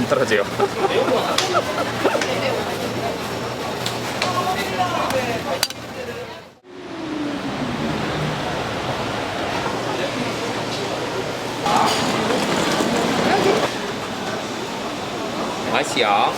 떨어져요. 맛이야.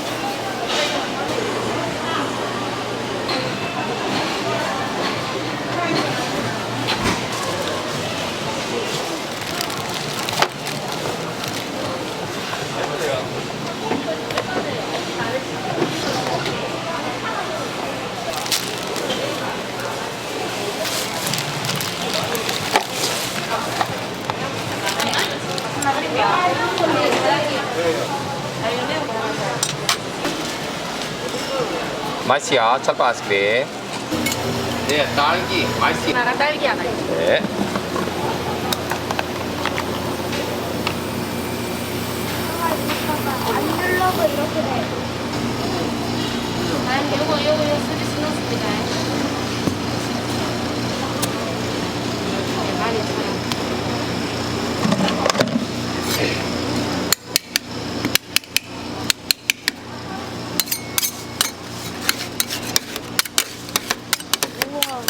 맛이야. 찰밥 아이스크림. 네, 딸기 맛이. 하나랑 딸기 하나. 네. 안 눌러도 이렇게 돼. 난 요거 서비스 넣습니다. 네, 많이 줘요. 우와.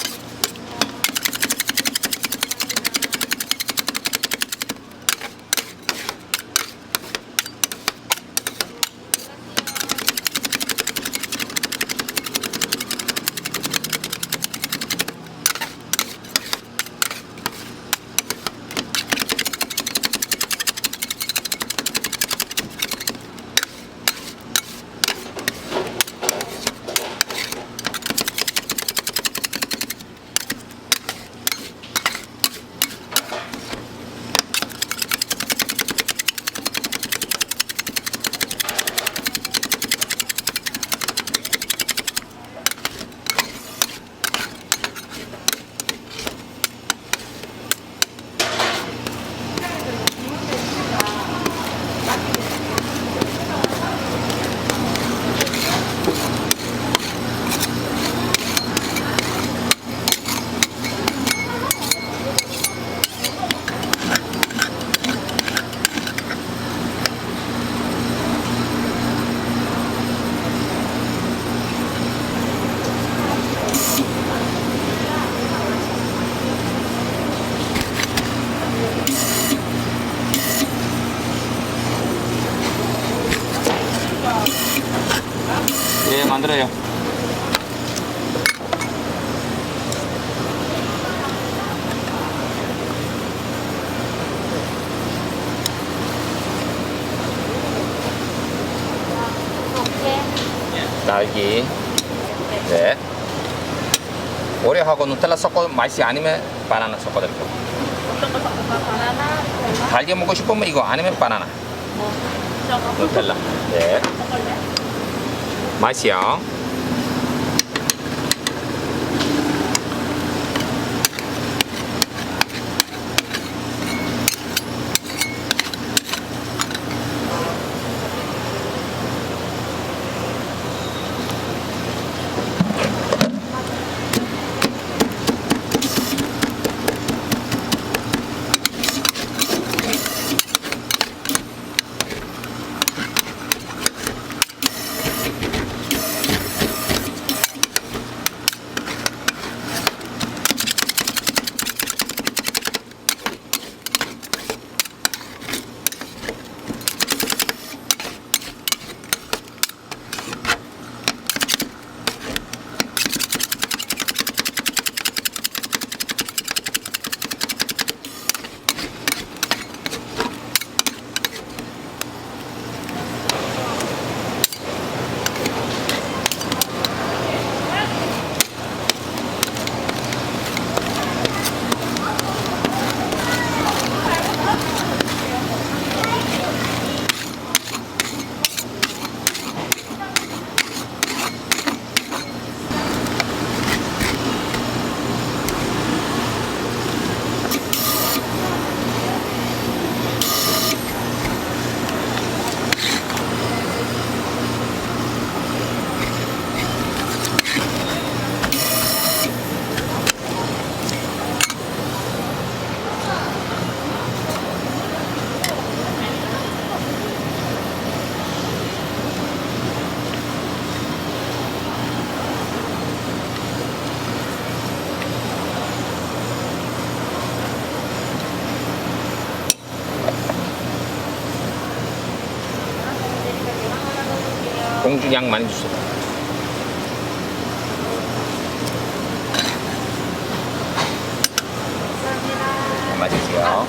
예, 만들어요. 딸기. 네. 오레오하고 누텔라 섞어 맛이 아니면 바나나 섞어드릴게요. 어떤 거 섞을까? 바나나, 콜라? 달게 먹고 싶으면 이거 아니면 바나나. 저거. 누텔라. 네. 섞을래? 맛이요. 공주 양 많이 주세요. 네, 맛있게 드세요.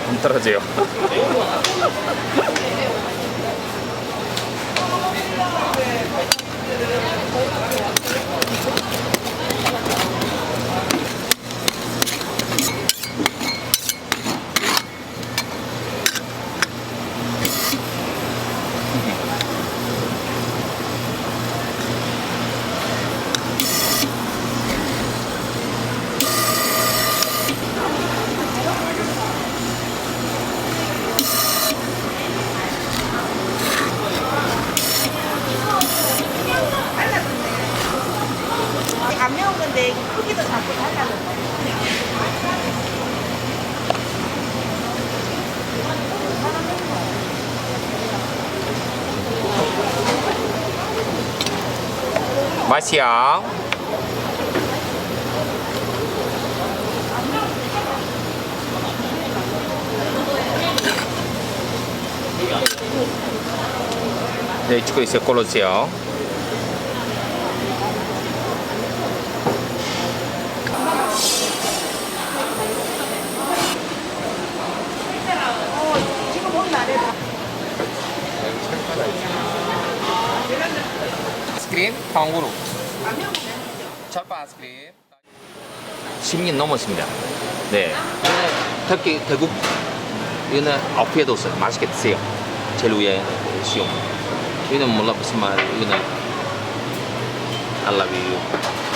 안 떨어져요. 안 매운 건데 크기도 자꾸 달라는 거. 맛이야. 네, 이쪽에 있어요. 콜로세요. 지금 보면 안 해. 아이스크림, 탕후루. 철판 아이스크림. 10년 넘었습니다. 네. 특히 대국 이거는 어피에도 없어요. 맛있게 드세요. 제일 위에 시오. 이거는 몰라 무슨 말. 이거는 I love you.